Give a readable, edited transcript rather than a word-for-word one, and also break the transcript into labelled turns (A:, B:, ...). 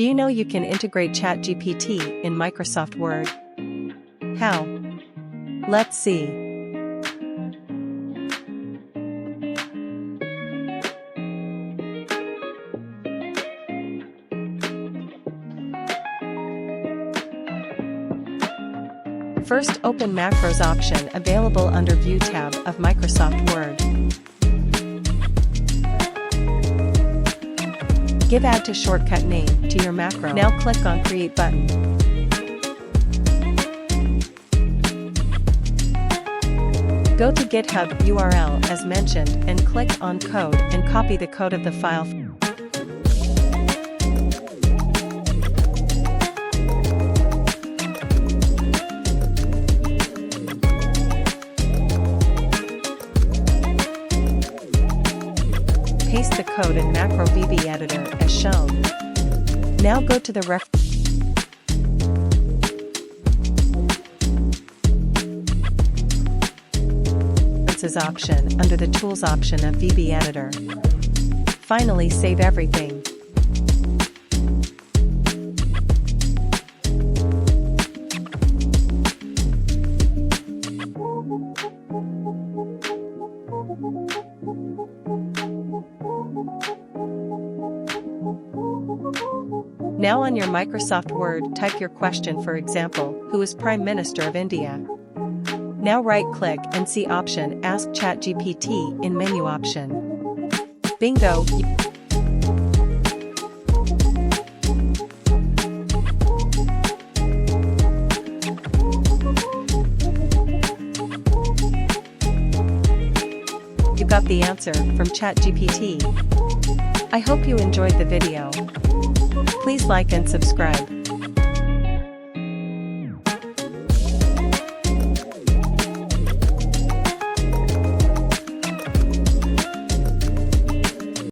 A: Do you know you can integrate ChatGPT in Microsoft Word? How? Let's see. First, open Macros option available under View tab of Microsoft Word. Give Add to Shortcut name to your macro. Now click on Create button. Go to GitHub URL as mentioned and click on Code and copy the code of the file. Paste the code in Macro VB Editor as shown. Now go to the References option under the Tools option of VB Editor. Finally, save everything. Now on your Microsoft Word, type your question, for example, who is Prime Minister of India? Now right-click and see option Ask ChatGPT in menu option. Bingo! You got the answer from ChatGPT. I hope you enjoyed the video. Please like and subscribe.